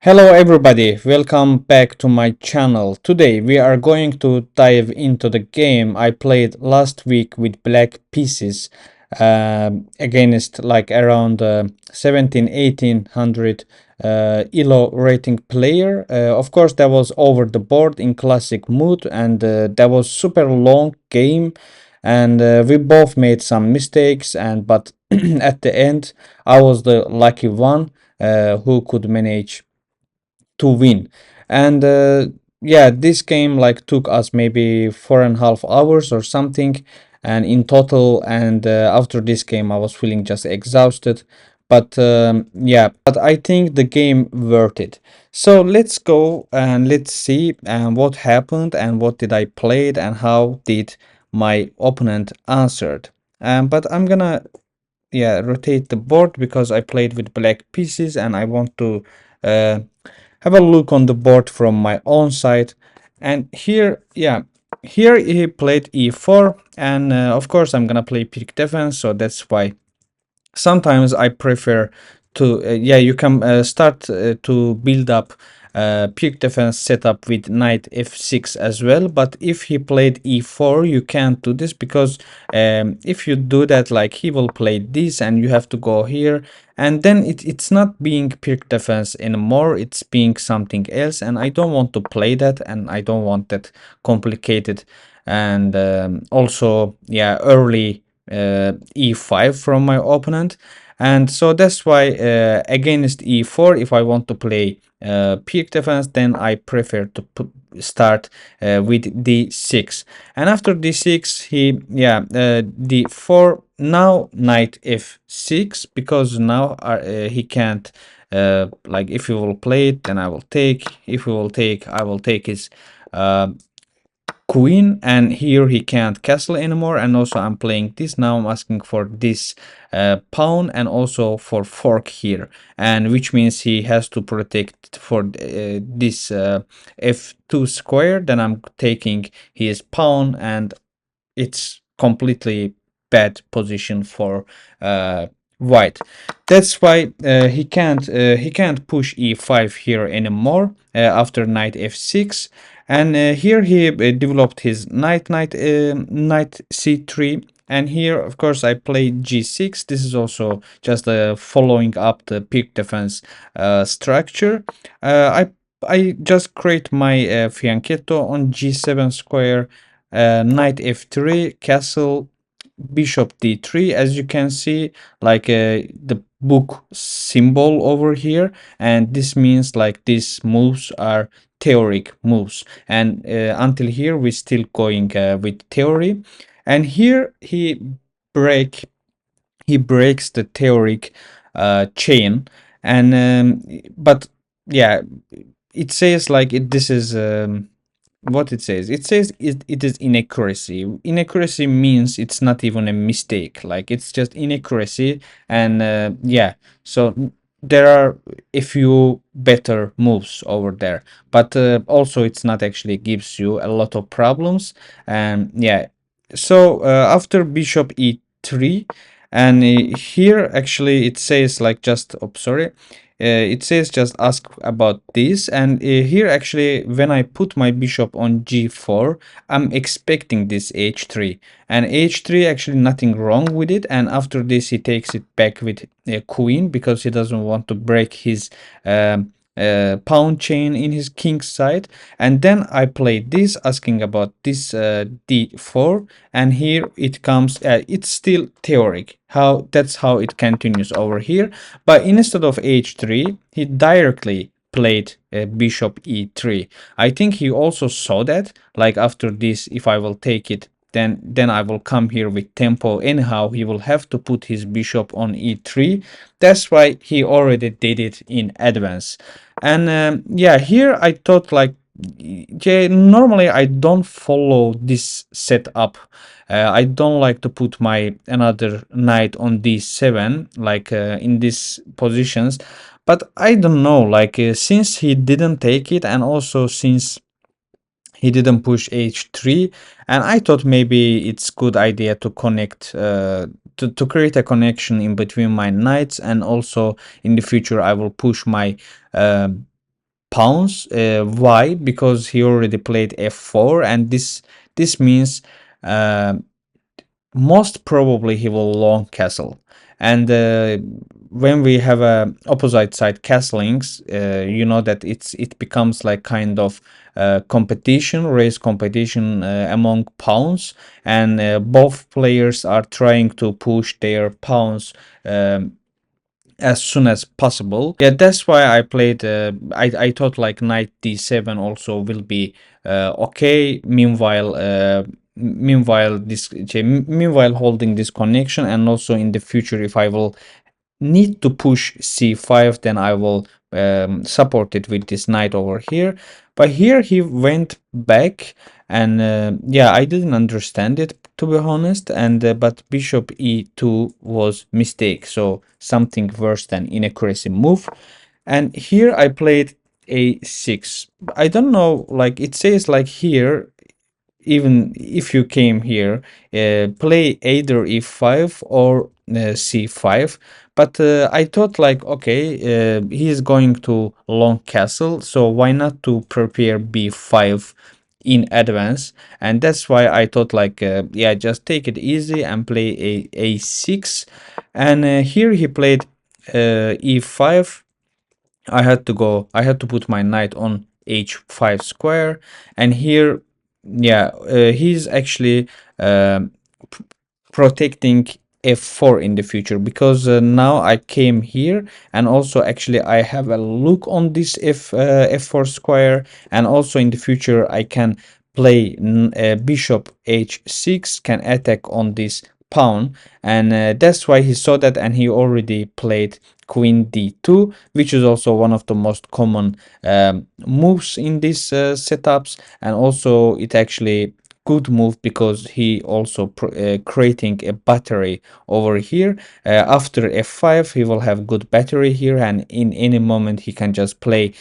Hello everybody, welcome back to my channel. Today we are going to dive into the game I played last week with black pieces against like around 17-1800 ELO rating player. Of course that was over the board in classic mood, and that was super long game, and we both made some mistakes, and but at the end I was the lucky one who could manage to win. And yeah, this game like took us maybe 4.5 hours or something, and in total. And after this game I was feeling just exhausted, but yeah, but I think the game worth it. So let's go and let's see what happened and what did I played and how did my opponent answered. But I'm gonna, yeah, rotate the board because I played with black pieces and I want to uh, have a look on the board from my own side. And here, yeah, here he played e4, and of course I'm gonna play Pirc Defense, so that's why sometimes I prefer to yeah, you can start to build up Pirc Defense setup with knight f6 as well. But if he played e4, you can't do this because if you do that, like, he will play this and you have to go here, and then it's not being Pirc Defense anymore, it's being something else, and I don't want to play that, and I don't want that complicated. And also, yeah, early e5 from my opponent. And so that's why against e4, if I want to play Pirc Defense, then I prefer to start with d6. And after d6, he, yeah, d4, now knight f6, because now he can't, like, if he will play it, then I will take. If he will take, I will take his queen, and here he can't castle anymore. And also I'm playing this, now I'm asking for this pawn and also for fork here, and which means he has to protect for this f2 square. Then I'm taking his pawn, and it's completely bad position for white. That's why he can't push e5 here anymore after knight f6. And here he developed his knight c3. And here, of course, I played g6. This is also just following up the Pirc Defense structure. I just create my fianchetto on g7 square, knight f3, castle, bishop d3, as you can see, like the book symbol over here. And this means like these moves are theoric moves, and until here we're still going with theory. And here break he breaks the theoric chain. And but yeah, it says like this is what it says. It says it is inaccuracy. Inaccuracy means it's not even a mistake, like it's just inaccuracy. And yeah, so there are a few better moves over there, but also it's not actually gives you a lot of problems. And yeah, so after bishop e3, and here actually it says like just, oh sorry, it says just ask about this. And here actually when I put my bishop on g4, I'm expecting this h3, and h3 actually nothing wrong with it. And after this he takes it back with a queen because he doesn't want to break his pawn chain in his king's side. And then I play this asking about this d4, and here it comes, it's still theoric, how that's how it continues over here. But instead of h3, he directly played bishop e3. I think he also saw that, like, after this, if I will take it, then I will come here with tempo anyhow, he will have to put his bishop on e3. That's why he already did it in advance. And yeah, here I thought like, yeah, normally I don't follow this setup. I don't like to put my another knight on d7, like in these positions. But I don't know, like since he didn't take it, and also since he didn't push h3, and I thought maybe it's good idea to connect, to create a connection in between my knights. And also in the future I will push my pawns. Why? Because he already played f4, and this means most probably he will long castle. And when we have a opposite side castlings, you know that it becomes like kind of competition, race competition among pawns, and both players are trying to push their pawns as soon as possible. Yeah, that's why I played. I thought like knight d7 also will be okay. Meanwhile holding this connection, and also in the future, if I will need to push c5, then I will support it with this knight over here. But here he went back, and yeah, I didn't understand it, to be honest. And but bishop e2 was mistake, so something worse than inaccuracy move. And here I played a6. I don't know, like it says like here, even if you came here, play either e5 or c5. But I thought like, okay, he is going to long castle, so why not to prepare b5 in advance? And that's why I thought like, yeah, just take it easy and play a6. And here he played e5. I had to put my knight on h5 square, and here, yeah, he's actually um, protecting f4 in the future, because now I came here, and also actually I have a look on this f4 square, and also in the future I can play bishop h6 can attack on this pawn. And that's why he saw that, and he already played queen d2, which is also one of the most common moves in these setups. And also it actually good move, because he also creating a battery over here. After f5 he will have good battery here, and in any moment he can just play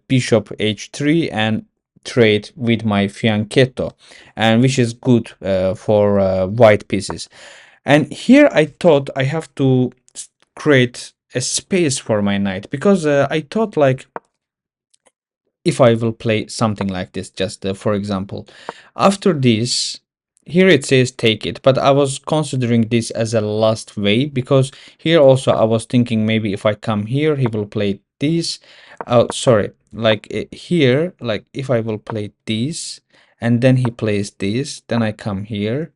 bishop h3 and trade with my fianchetto, and which is good for white pieces. And here I thought I have to create a space for my knight, because I thought like, if I will play something like this, just for example, after this, here it says take it, but I was considering this as a last way, because here also I was thinking maybe if I come here, he will play this. Oh, sorry, like here, like if I will play this, and then he plays this, then I come here,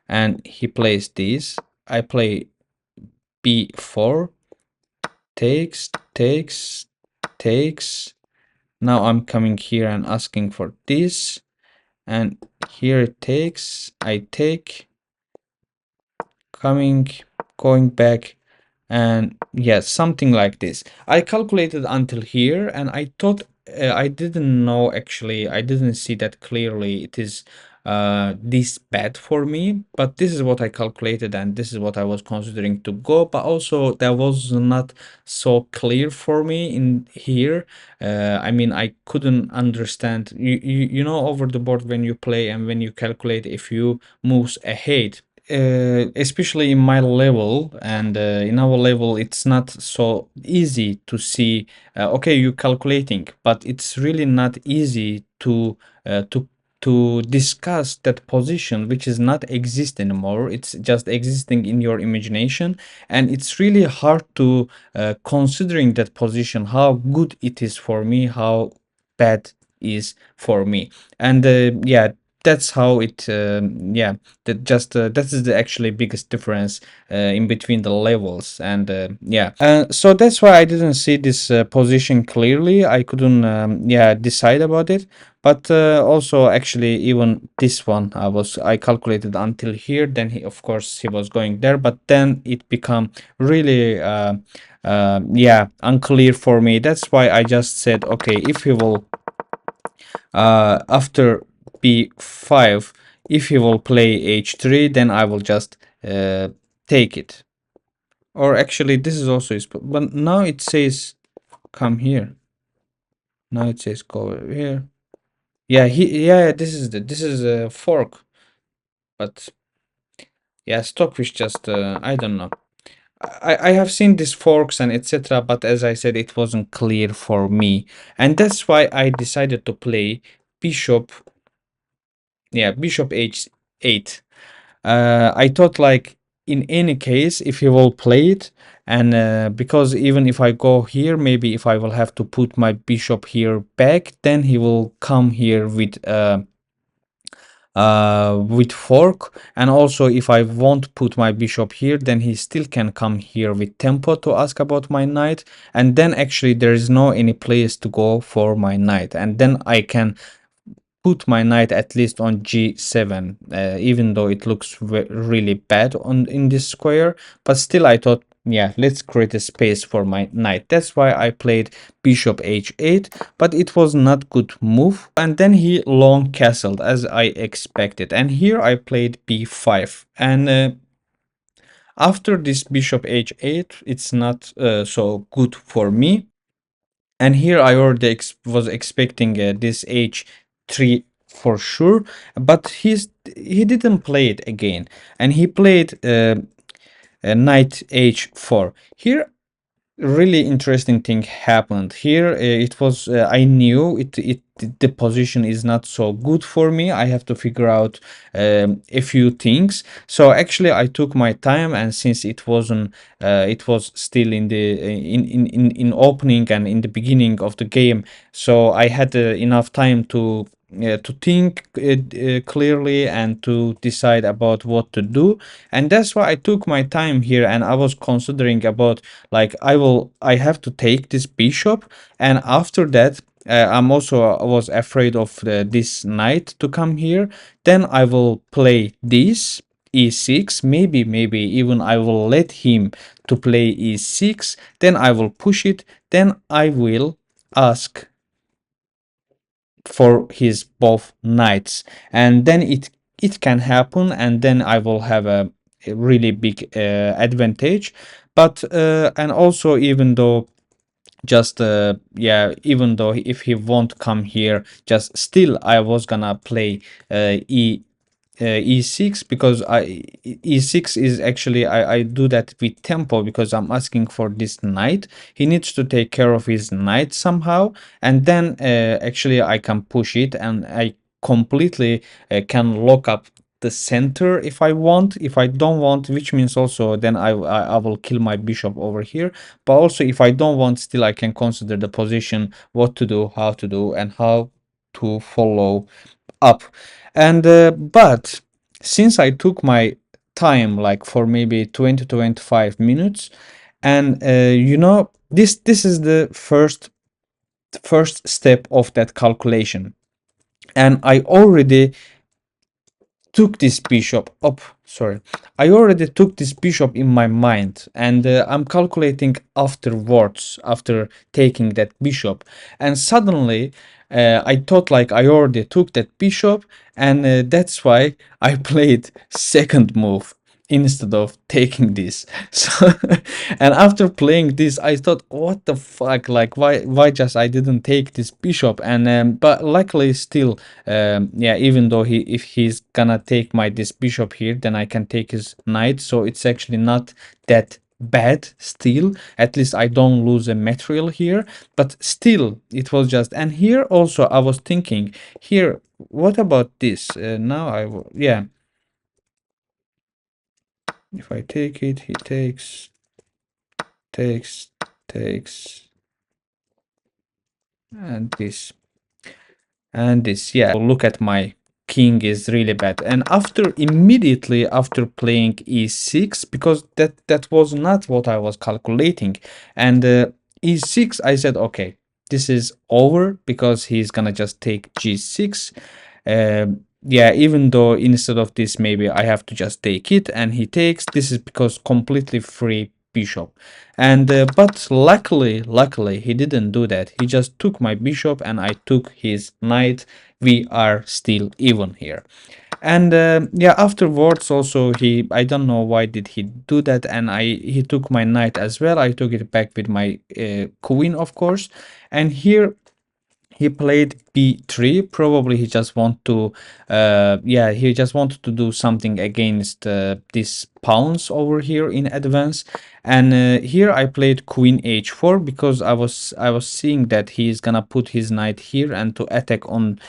and he plays this. I play b4, takes. Now I'm coming here and asking for this, and here it takes, I take, coming, going back, and yes, something like this. I calculated until here, and I thought I didn't know, actually I didn't see that clearly it is this bad for me, but this is what I calculated, and this is what I was considering to go. But also that was not so clear for me in here. I mean, I couldn't understand, you know, over the board when you play and when you calculate a few moves ahead, especially in my level, and in our level it's not so easy to see. Okay, you calculating, but it's really not easy to discuss that position, which is not exist anymore. It's just existing in your imagination, and it's really hard to considering that position, how good it is for me, how bad is for me. And yeah, that's how it yeah, that is the actually biggest difference in between the levels. And yeah, so that's why I didn't see this position clearly. I couldn't yeah, decide about it. But also actually even this one, I calculated until here, then he, of course he was going there, but then it become really yeah, unclear for me. That's why I just said, okay, if he will after b5, if he will play h3, then I will just take it. Or actually this is also his, but now it says come here, now it says go over here. Yeah, yeah, this is a fork. But yeah, stockfish just I don't know. I have seen these forks and etc., but as I said, it wasn't clear for me, and that's why I decided to play bishop. Yeah, bishop h8. I thought like in any case, if he will play it, and because even if I go here, maybe if I will have to put my bishop here back, then he will come here with fork. And also if I won't put my bishop here, then he still can come here with tempo to ask about my knight, and then actually there is no any place to go for my knight, and then I can put my knight at least on g7, even though it looks really bad on in this square, but still I thought, yeah, let's create a space for my knight. That's why I played bishop h8, but it was not good move, and then he long castled as I expected, and here I played b5, and after this bishop h8, it's not so good for me. And here I already was expecting this h3 for sure, but he didn't play it again, and he played knight h4. Here really interesting thing happened here. It was I knew it the position is not so good for me. I have to figure out a few things, so actually I took my time, and since it wasn't it was still in the in opening and in the beginning of the game, so I had enough time to think clearly and to decide about what to do. And that's why I took my time here, and I was considering about like I have to take this bishop, and after that I was afraid of this knight to come here. Then I will play this e6, maybe even I will let him to play e6, then I will push it, then I will ask for his both knights, and then it can happen, and then I will have a really big advantage. But and also, even though just yeah, even though if he won't come here, just still I was gonna play e6, because e6 is actually I do that with tempo, because I'm asking for this knight. He needs to take care of his knight somehow, and then actually I can push it, and I completely can lock up the center if I want. If I don't want, which means also then I will kill my bishop over here. But also if I don't want, still I can consider the position, what to do, how to do, and how to follow up. And but since I took my time like for maybe 20 to 25 minutes, and you know, this is the first step of that calculation, and I already took this bishop up. Sorry, I already took this bishop in my mind, and I'm calculating afterwards after taking that bishop, and suddenly I thought like I already took that bishop, and that's why I played second move instead of taking this. So and after playing this, I thought, what the fuck, like why just I didn't take this bishop. And but luckily still, yeah, even though if he's gonna take this bishop here, then I can take his knight, so it's actually not that bad. Still, at least I don't lose a material here, but still it was just. And here also I was thinking here, what about this? Now yeah, if I take it, he takes, and this, yeah, look at my king is really bad. And after immediately after playing e6, because that was not what I was calculating, and e6, I said, okay, this is over, because he's gonna just take g6. Yeah, even though instead of this maybe I have to just take it, and he takes, this is because completely free bishop. And but luckily he didn't do that. He just took my bishop, and I took his knight. We are still even here. And yeah, afterwards also I don't know why did he do that, and he took my knight as well. I took it back with my queen, of course. And here he played b3. Probably he just want to yeah, he just wanted to do something against these pawns over here in advance. And here I played queen h4 because I was seeing that he's gonna put his knight here and to attack on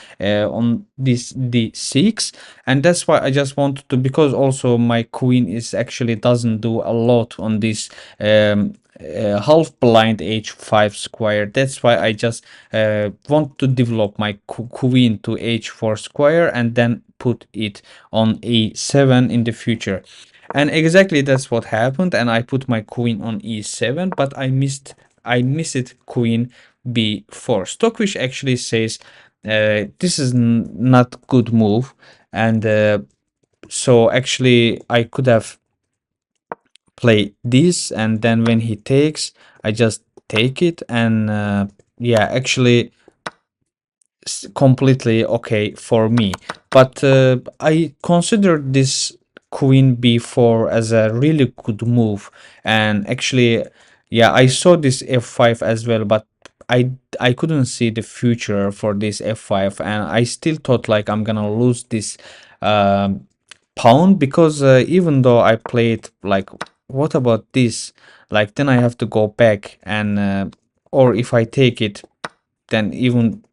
this d6. And that's why I just wanted to, because also my queen is actually doesn't do a lot on this half blind h5 square. That's why I just want to develop my queen to h4 square and then put it on e7 in the future. And exactly that's what happened, and I put my queen on e7, but I missed queen b4. Stockfish actually says this is not good move, and so actually I could have play this, and then when he takes, I just take it. And yeah, actually completely okay for me. But I consider this queen b4 as a really good move. And actually, yeah, I saw this f5 as well, but I couldn't see the future for this f5, and I still thought like I'm gonna lose this um, pawn, because even though I played like, what about this, like then I have to go back, and or if I take it, then even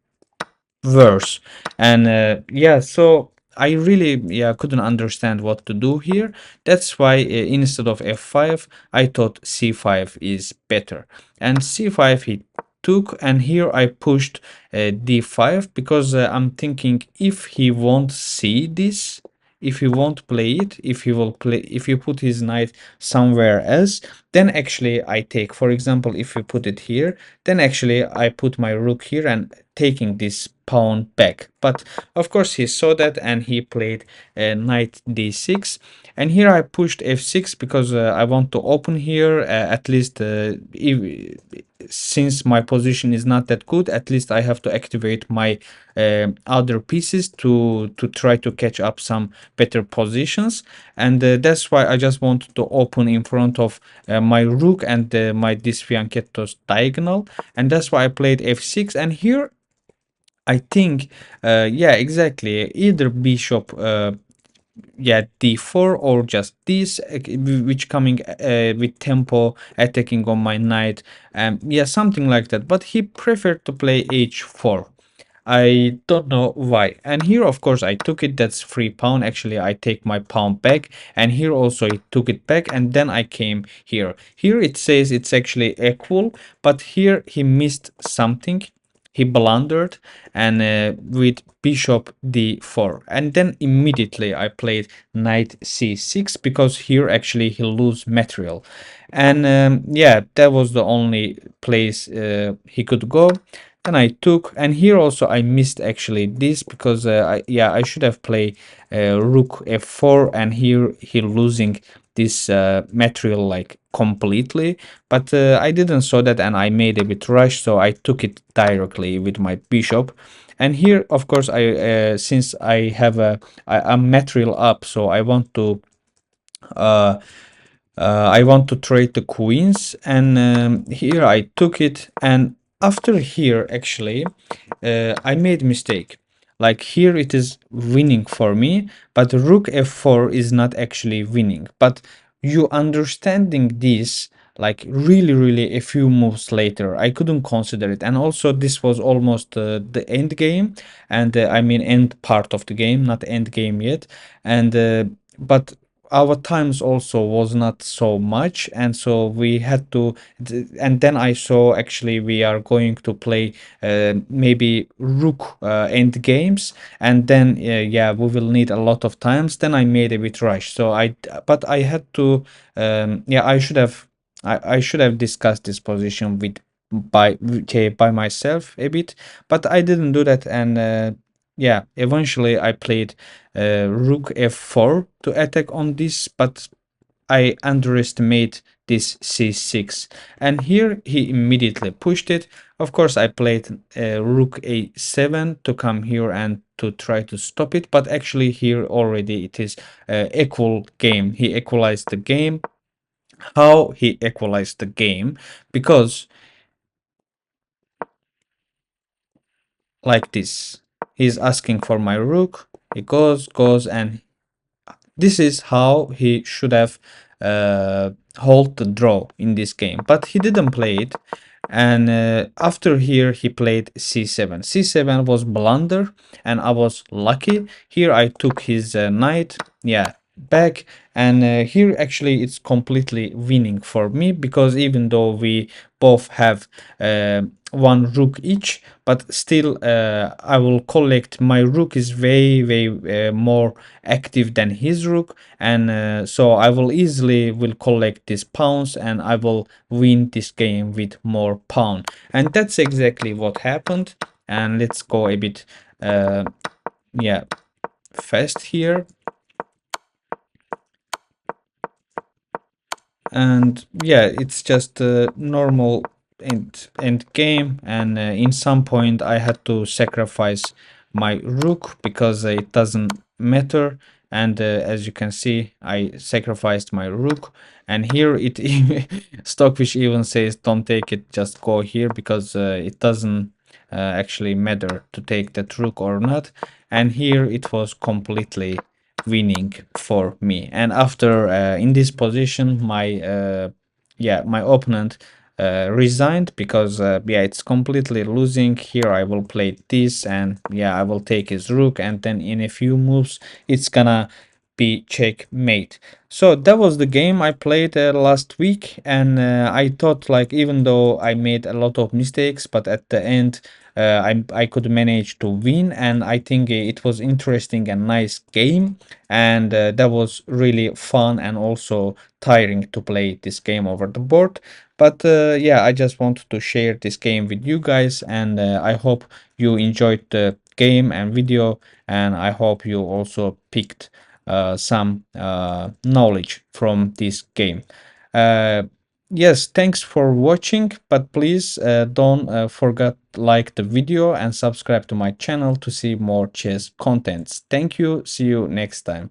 worse. And yeah, so I really, yeah, couldn't understand what to do here. That's why instead of f5 I thought c5 is better, and c5 he took, and here I pushed d5, because I'm thinking if he won't see this, if he won't play it, if he will play, if you put his knight somewhere else, then actually I take, for example, if you put it here, then actually I put my rook here and taking this pawn back. But of course he saw that and he played knight d6. And here I pushed f6 because I want to open here, at least since my position is not that good, at least I have to activate my other pieces to try to catch up some better positions. And that's why I just wanted to open in front of my rook and my this fianchetto's diagonal. And that's why I played f6. And here I think yeah, exactly, either bishop yeah, d4, or just this, which coming with tempo attacking on my knight, yeah, something like that. But he preferred to play h4. I don't know why. And here, of course, I took it. That's free pawn. Actually, I take my pawn back. And here also, I took it back. And then I came here. Here it says it's actually equal. But here he missed something. He blundered, and with bishop d4. And then immediately I played knight c6, because here actually he lose material. And yeah, that was the only place he could go. Then I took, and here also I missed actually this, because I should have played rook f4, and here he losing this material like completely. But I didn't saw that, and I made a bit rush, so I took it directly with my bishop. And here, of course, I since I have a material up, so uh, I want to trade the queens. And here I took it. And after here, actually, I made mistake. Like here it is winning for me, but rook f4 is not actually winning. But you understanding this, like really a few moves later, I couldn't consider it. And also this was almost the end game, and I mean end part of the game, not end game yet. And but our times also was not so much, and so we had to, and then I saw actually we are going to play maybe rook end games, and then yeah, we will need a lot of times. Then I made a bit rush, so but I had to yeah, I should have discussed this position with by myself a bit, but I didn't do that. And yeah, eventually I played rook f4 to attack on this, but I underestimate this c6. And here he immediately pushed it. Of course, I played rook a7 to come here and to try to stop it, but actually here already it is equal game. He equalized the game. How he equalized the game? Because like this. He's asking for my rook. He goes, and this is how he should have hold the draw in this game, but he didn't play it. And after here he played c7. c7 was blunder, and I was lucky. Here I took his knight, yeah, back. And here actually it's completely winning for me, because even though we both have one rook each, but still I will collect. My rook is way more active than his rook, and so I will easily will collect these pawns, and I will win this game with more pawn. And that's exactly what happened. And let's go a bit yeah, fast here. And yeah, it's just a normal end game. And in some point I had to sacrifice my rook, because it doesn't matter. And as you can see, I sacrificed my rook. And here it Stockfish even says don't take it, just go here, because it doesn't actually matter to take that rook or not. And here it was completely winning for me. And after in this position, my yeah, my opponent resigned, because yeah, it's completely losing. Here I will play this, and yeah, I will take his rook, and then in a few moves it's gonna be checkmate. So that was the game I played last week. And I thought, like, even though I made a lot of mistakes, but at the end I could manage to win. And I think it was interesting and nice game. And that was really fun and also tiring to play this game over the board. But yeah, I just wanted to share this game with you guys. And I hope you enjoyed the game and video, and I hope you also picked some knowledge from this game. Uh, yes, thanks for watching, but please don't forget like the video and subscribe to my channel to see more chess contents. Thank you. See you next time.